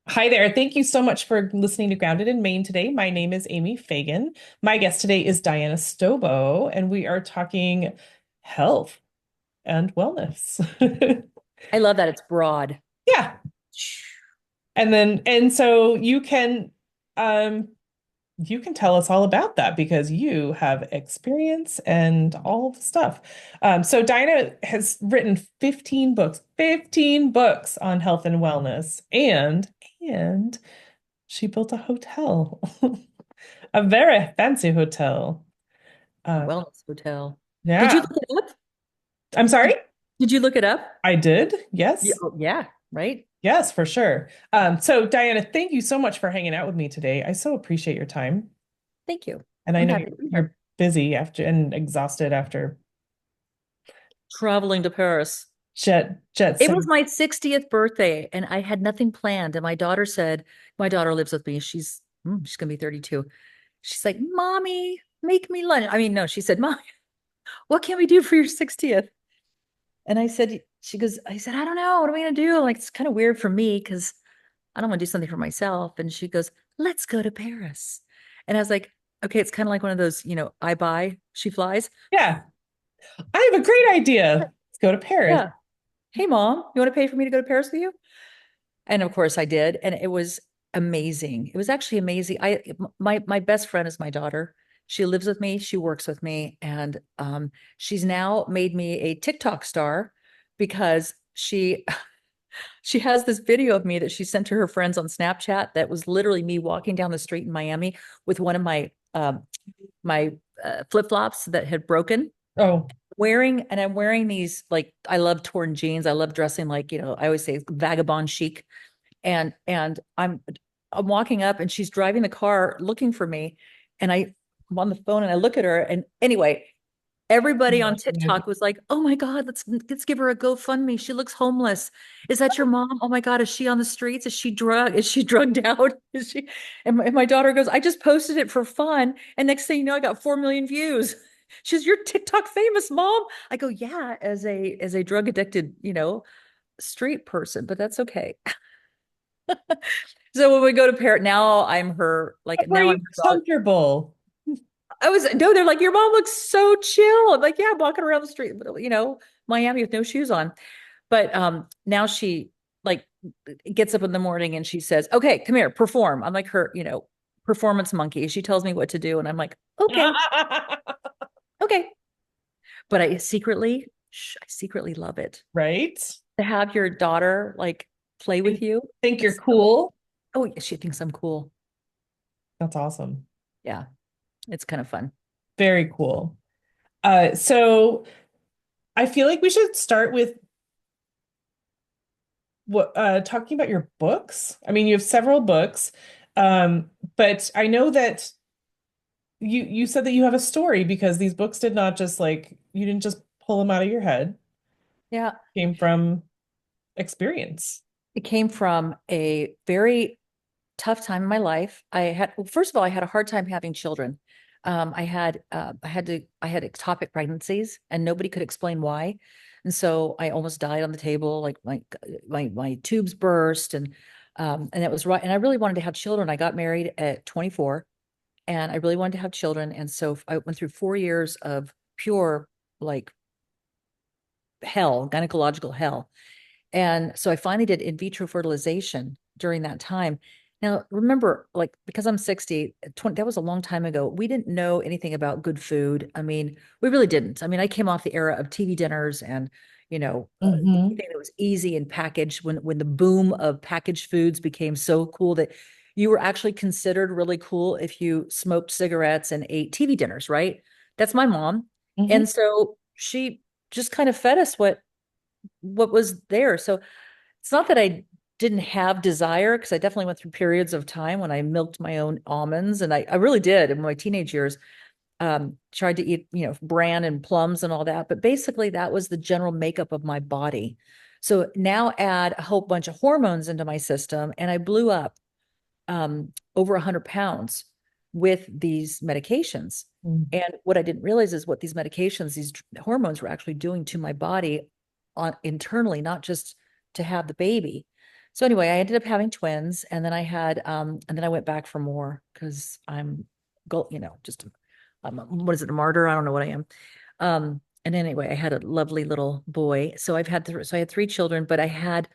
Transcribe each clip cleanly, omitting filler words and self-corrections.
Hi there. Thank you so much for listening to Grounded in Maine today. My name is Amy Fagan. My guest today is Diana Stobo, and we are talking health and wellness. I love that it's broad. Yeah. And so um you can tell us all about that because you have experience and all the stuff. So Diana has written 15 books on health and wellness, and she built a hotel. A very fancy hotel. Uh, Wellness hotel. Did you yeah. look it up? I'm Did, sorry? did you look it up? I did. Yeah, Yes. oh, yeah, right. Yes, for sure. So Diana, thank you so much for hanging out with me today. I so appreciate your time. Thank you. And I I'm know happy to be here. you're busy after and exhausted after Traveling to Paris. jet It was setting. my 60th birthday and I had nothing planned. And my daughter lives with me. She's gonna be 32. She's like, Mommy, make me lunch. I mean, no, she said, Mommy, what can we do for your 60th? And I said, I don't know. What am I gonna do? Like, it's kind of weird for me because I don't want to do something for myself. And she goes, let's go to Paris. And I was like, okay, it's kind of like one of those, I buy, she flies. Yeah, I have a great idea. Let's go to Paris. Yeah. Hey, mom, you want to pay for me to go to Paris with you? And of course I did. And it was amazing. It was actually amazing. My best friend is my daughter. She lives with me. She works with me. And she's now made me a TikTok star because she has this video of me that she sent to her friends on Snapchat that was literally me walking down the street in Miami with one of my flip-flops that had broken, Oh, and I'm wearing these, like, I love torn jeans. I love dressing like, I always say vagabond chic. And I'm walking up and she's driving the car looking for me. And I'm on the phone and I look at her. And anyway, everybody on TikTok was like, "Oh my God, let's give her a GoFundMe. She looks homeless. Is that your mom? Oh my God, is she on the streets? Is she drugged out? Is she?" And my daughter goes, "I just posted it for fun, and next thing you know, I got 4 million views." She's, "You're TikTok famous, mom." I go, "Yeah, as a drug addicted, street person, but that's okay." So when we go to parent, now I'm her, like, where are now you I'm her dog. comfortable? No, they're like, your mom looks so chill. I'm like, yeah, I'm walking around the street, Miami with no shoes on. But now she, like, gets up in the morning and she says, okay, come here, perform. I'm like her, performance monkey. She tells me what to do. And I'm like, okay, okay. But I secretly love it Right? to have your daughter, like, play with Think, you. think you're It's so, cool. oh, yeah, she thinks I'm cool. That's awesome. Yeah, it's kind of fun. Very cool. So I feel like we should start with what talking about your books. I mean, you have several books, but I know that you said that you have a story because these books did not just like you didn't just pull them out of your head. Yeah. Came from experience. It came from a very tough time in my life. Well, first of all, I had a hard time having children. I had ectopic pregnancies and nobody could explain why. And so I almost died on the table, like my tubes burst and that was right. And I really wanted to have children. I got married at 24 and I really wanted to have children. And so I went through 4 years of pure, like, hell, gynecological hell. And so I finally did in vitro fertilization during that time. Now, remember, like, because I'm 60, 20, that was a long time ago. We didn't know anything about good food. I mean, we really didn't. I mean, I came off the era of TV dinners and, Hmm. anything that was easy and packaged when the boom of packaged foods became so cool that you were actually considered really cool if you smoked cigarettes and ate TV dinners, right? That's my mom. Hmm. And so she just kind of fed us what was there. So it's not that I didn't have desire, because I definitely went through periods of time when I milked my own almonds, and I really did in my teenage years. Tried to eat, bran and plums and all that, but basically that was the general makeup of my body. So now add a whole bunch of hormones into my system, and I blew up over 100 pounds with these medications. And what I didn't realize is what these medications, these hormones were actually doing to my body internally, not just to have the baby. So anyway, I ended up having twins, and then and then I went back for more because just what is it, a martyr? I don't know what I am. And anyway, I had a lovely little boy. So I had three children, but I had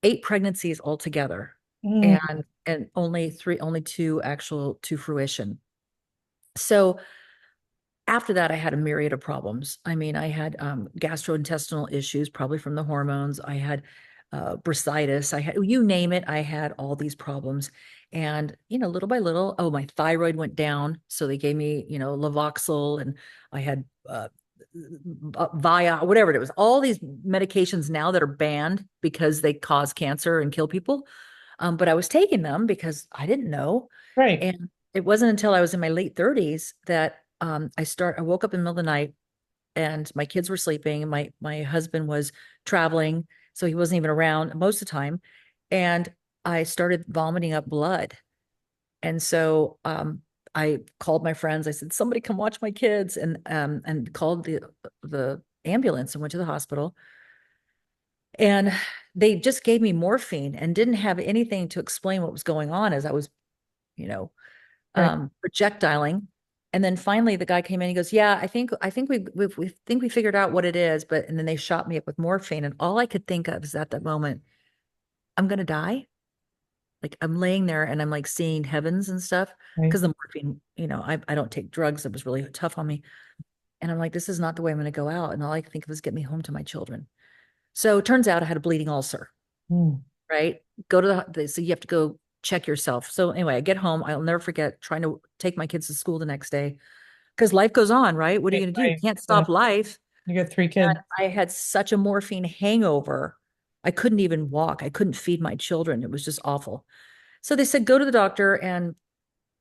eight pregnancies altogether, Mm, and only two actual to fruition. So after that, I had a myriad of problems. I mean, I had gastrointestinal issues, probably from the hormones. I had bursitis. I had, you name it, I had all these problems. And, little by little, oh, my thyroid went down. So they gave me, Levoxyl, and I had Via, whatever it was, all these medications now that are banned because they cause cancer and kill people. But I was taking them because I didn't know. right. And it wasn't until I was in my late 30s that I woke up in the middle of the night and my kids were sleeping and my husband was traveling, so he wasn't even around most of the time. And I started vomiting up blood. And so I called my friends. I said, somebody come watch my kids, and called the ambulance and went to the hospital. And they just gave me morphine and didn't have anything to explain what was going on as I was, you know, Right. projectiling. And then finally the guy came in, he goes, yeah, we think we figured out what it is. And then they shot me up with morphine. And all I could think of is at that moment, I'm going to die. Like I'm laying there and I'm like seeing heavens and stuff Right. because the morphine, I don't take drugs. It was really tough on me. And I'm like, this is not the way I'm going to go out. And all I could think of was get me home to my children. So it turns out I had a bleeding ulcer, Mm, right? So you have to go check yourself. So anyway, I get home. I'll never forget trying to take my kids to school the next day because life goes on, right? What are you right. going to do? You Right. can't Yeah. stop life. You got three And kids. I had such a morphine hangover. I couldn't even walk. I couldn't feed my children. It was just awful. So they said, go to the doctor and,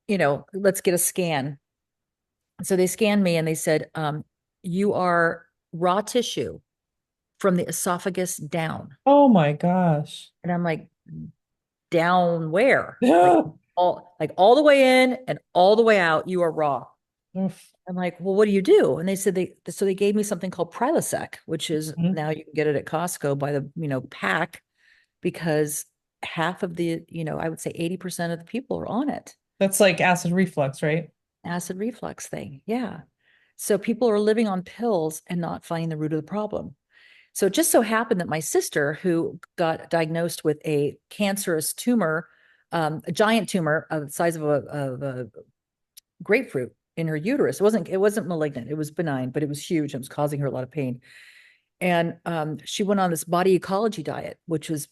let's get a scan. So they scanned me and they said, you are raw tissue from the esophagus down. Oh my gosh. And I'm like, down where? Like all the way in and all the way out, you are raw. Oof. I'm like, well, what do you do? And they said they gave me something called Prilosec, which is Mhm. now you can get it at Costco by the, pack, because half of I would say 80% of the people are on it. That's like acid reflux, right? Acid reflux thing. Yeah. So people are living on pills and not finding the root of the problem. So it just so happened that my sister, who got diagnosed with a cancerous tumor, a giant tumor of the size of a grapefruit in her uterus. It wasn't malignant. It was benign, but it was huge. It was causing her a lot of pain. And she went on this body ecology diet, which was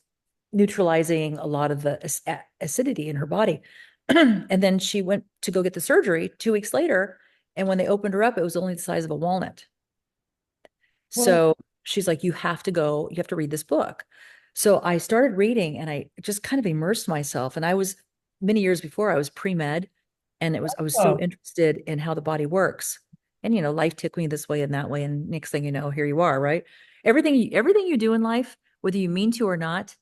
neutralizing a lot of the acidity in her body. And then she went to go get the surgery 2 weeks later. And when they opened her up, it was only the size of a walnut. What? So she's like, you have to read this book. So I started reading and I just kind of immersed myself. And many years before, I was pre-med, and I was so Oh, interested in how the body works. And, life took me this way and that way. And next thing you know, here you are, right? Everything you do in life, whether you mean to or not,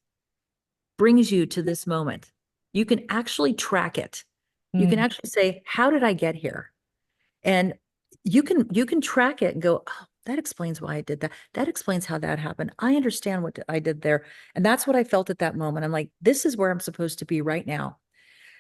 brings you to this moment. You can actually track it. You can mm, actually say, how did I get here? And you can track it and go, oh, that explains why I did that. That explains how that happened. I understand what I did there. And that's what I felt at that moment. I'm like, this is where I'm supposed to be right now.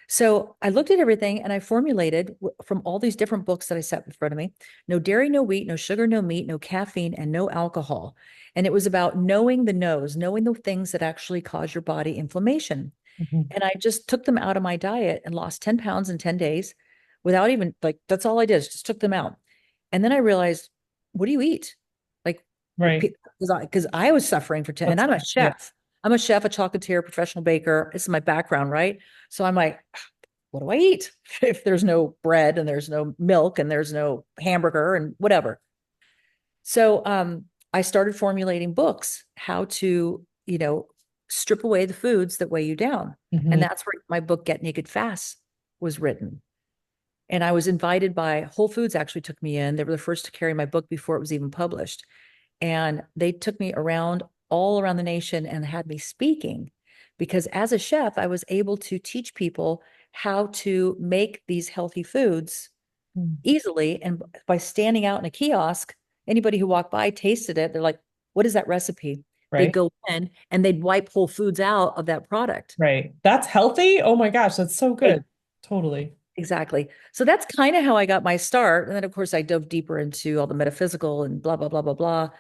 So I looked at everything and I formulated from all these different books that I set in front of me: no dairy, no wheat, no sugar, no meat, no caffeine, and no alcohol. And it was about knowing the no's, knowing the things that actually cause your body inflammation. mhm. And I just took them out of my diet and lost 10 pounds in 10 days without even, like, that's all I did, is just took them out. And then I realized, what do you eat? Like, Right. because I was suffering for 10, and That's I'm a yeah. chef. I'm a chef, a chocolatier, professional baker. This is my background, right? So I'm like, what do I eat if there's no bread and there's no milk and there's no hamburger and whatever? So I started formulating books, how to, strip away the foods that weigh you down. And Hmm. that's where my book, Get Naked Fast, was written. And I was invited by Whole Foods, actually took me in. They were the first to carry my book before it was even published. And they took me around all around the nation and had me speaking, because as a chef, I was able to teach people how to make these healthy foods easily. And by standing out in a kiosk, anybody who walked by tasted it. They're like, what is that recipe? They'd Right. go in and they'd wipe Whole Foods out of that product. Right. That's healthy. Oh my gosh, that's so Right. good. Totally. Exactly. So that's kind of how I got my start. And then, of course, I dove deeper into all the metaphysical and blah, blah, blah, blah, blah.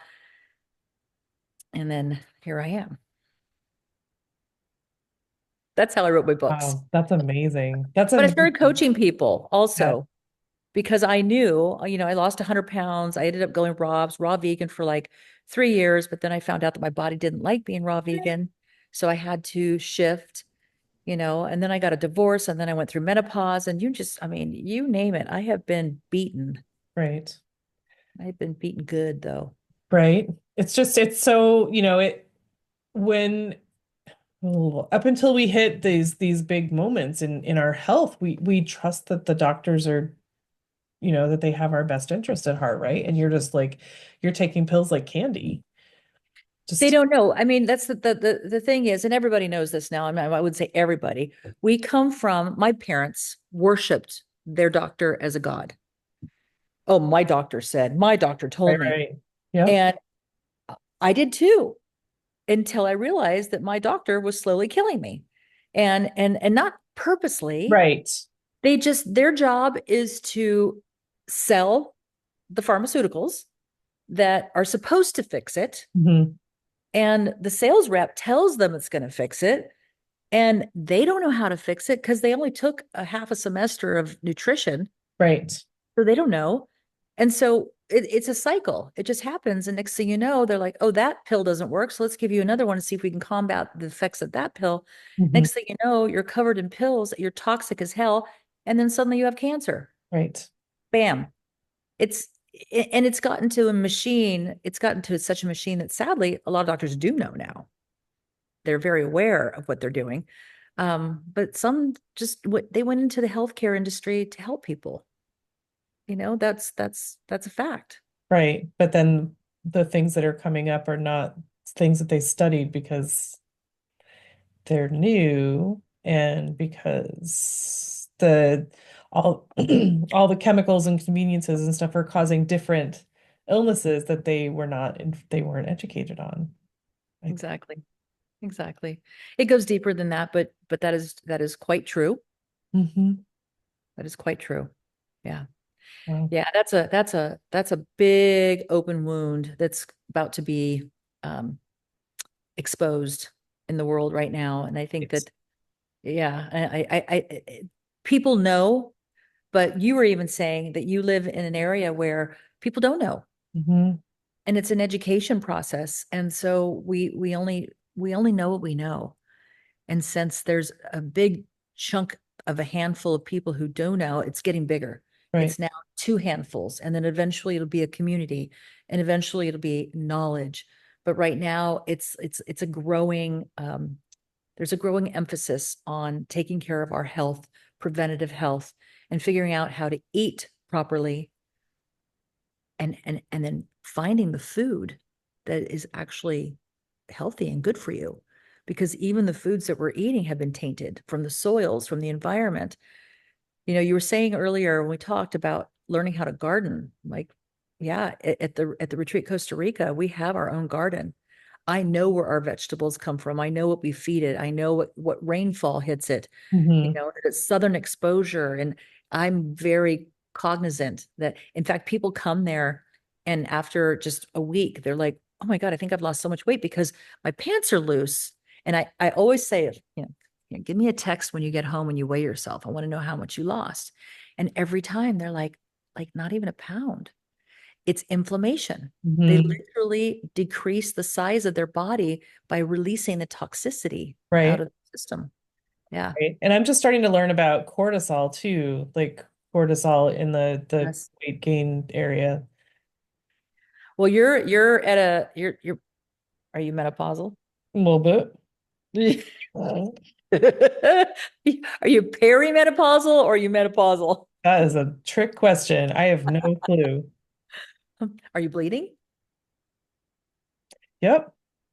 And then here I am. That's how I wrote my books. Wow, that's amazing. That's But I started amazing. coaching people Yeah. also because I knew, I lost 100 pounds. I ended up going raw vegan for like 3 years, but then I found out that my body didn't like being raw vegan. So I had to shift, and then I got a divorce and then I went through menopause and you name it. I have been beaten. Right. I've been beaten good though. Right. It's so, when up until we hit these big moments in our health, we trust that the doctors are, that they have our best interest at heart, right? And you're just like you're taking pills like candy. They Just don't know. I mean, that's the thing is, and everybody knows this now. I would say everybody. We come from my parents worshipped their doctor as a god. Oh, my doctor said, my doctor right, told me. right. Yep. And I did too, until I realized that my doctor was slowly killing me. And not purposely. Right. Their job is to sell the pharmaceuticals that are supposed to fix it. Hmm. And the sales rep tells them it's going to fix it. And they don't know how to fix it because they only took a half a semester of nutrition. Right. So they don't know. And so it's a cycle. It just happens. And next thing you know, they're like, oh, that pill doesn't work. So let's give you another one and see if we can combat the effects of that pill. Hmm. Next thing you know, you're covered in pills, you're toxic as hell. And then suddenly you have cancer. Right. Bam. It's and it's gotten to a machine. It's gotten to such a machine that sadly a lot of doctors do know now. They're very aware of what they're doing. But some just they went into the healthcare industry to help people. That's a fact. Right. But then the things that are coming up are not things that they studied because they're new and because the all all the chemicals and conveniences and stuff are causing different illnesses that they weren't educated on. Like, Exactly. Exactly. It goes deeper than that, but that is quite true. hmm. That is quite true. Yeah. Wow. Yeah, that's a big open wound that's about to be um exposed in the world right now. And I think It's that, yeah, people know, but you were even saying that you live in an area where people don't know, hmm. and it's an education process. And so we only know what we know. And since there's a big chunk of a handful of people who do know, it's getting bigger. Right. It's now two handfuls, and then eventually it'll be a community, and eventually it'll be knowledge. But right now, it's a growing. There's a growing emphasis on taking care of our health, preventative health, and figuring out how to eat properly, and then finding the food that is actually healthy and good for you, because even the foods that we're eating have been tainted from the soils, from the environment. You were saying earlier when we talked about learning how to garden, like, yeah, at the retreat Costa Rica, we have our own garden. I know where our vegetables come from. I know what we feed it. I know what rainfall hits it, Hmm. it's southern exposure. And I'm very cognizant that, in fact, people come there and after just a week, they're like, oh my God, I think I've lost so much weight because my pants are loose. And I always say, give me a text when you get home when you weigh yourself. I want to know how much you lost. And every time they're like not even a pound. It's inflammation. They Hmm. literally decrease the size of their body by releasing the toxicity out Right. of the system. Yeah. Right. And I'm just starting to learn about cortisol too, like cortisol in the Yes. weight gain area. Well, you're at a you're are you menopausal? A little bit. Are you perimenopausal or are you menopausal? That is a trick question. I have no clue. Are you bleeding? Yep.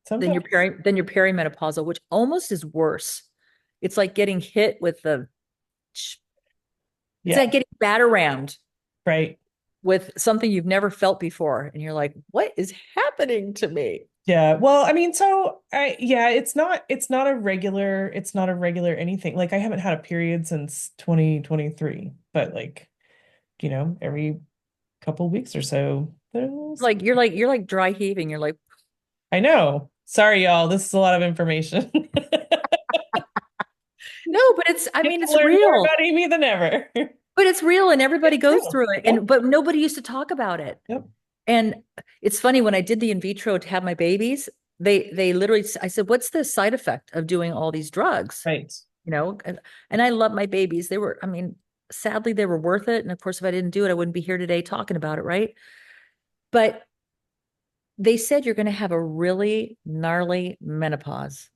Then Sometimes. you're perimenopausal, which almost is worse. It's like getting hit with it's Yeah. like getting batarammed Right. with something you've never felt before. And you're like, what is happening to me? Yeah. Well, I mean, so yeah, it's not a regular anything. Like I haven't had a period since 2023, but like, every couple weeks or so. You're like dry heaving. You're like, I know. Sorry, y'all. This is a lot of information. no, but I Get mean, to it's learn more real. about Amy than ever. But it's real and everybody It's goes real. through it. Yep. But nobody used to talk about it. Yep. And it's funny when I did the in vitro to have my babies, they literally I said, "What's the side effect of doing all these drugs?" Right. And I love my babies. I mean, sadly they were worth it. And of course, if I didn't do it, I wouldn't be here today talking about it, right? But they said you're going to have a really gnarly menopause.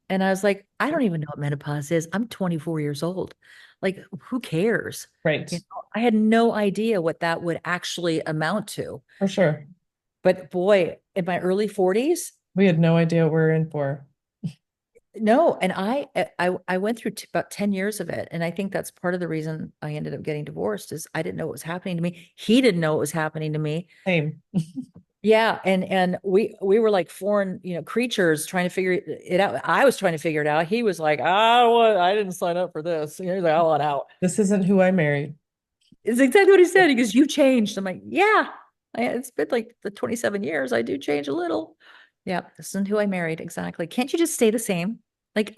And I was like, I don't even know what menopause is. I'm 24 years old. Like, who cares? Right. I had no idea what that would actually amount to. For sure. But boy, in my early 40s, We had no idea what we were in for. no. And I went through about 10 years of it. And I think that's part of the reason I ended up getting divorced is I didn't know what was happening to me. He didn't know what was happening to me. Same. Yeah, and we were like foreign, creatures trying to figure it out. I was trying to figure it out. He was like, I didn't sign up for this. He's like, I want out. This isn't who I married. It's exactly what he said. He goes, you changed. I'm like, yeah, it's been like the 27 years. I do change a little. Yeah, this isn't who I married. Exactly. Can't you just stay the same? Like,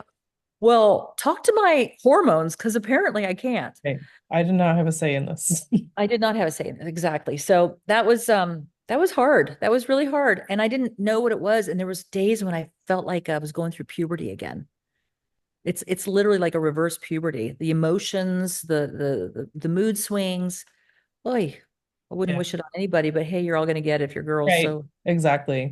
well, talk to my hormones because apparently I can't. Okay. I did not have a say in this. I did not have a say in it. Exactly. So that was hard. That was really hard. And I didn't know what it was. And there was days when I felt like I was going through puberty again. It's literally like a reverse puberty. The emotions, the mood swings. Boy, I wouldn't Yeah. wish it on anybody, but hey, you're all gonna get it if you're girls. Right. So Exactly.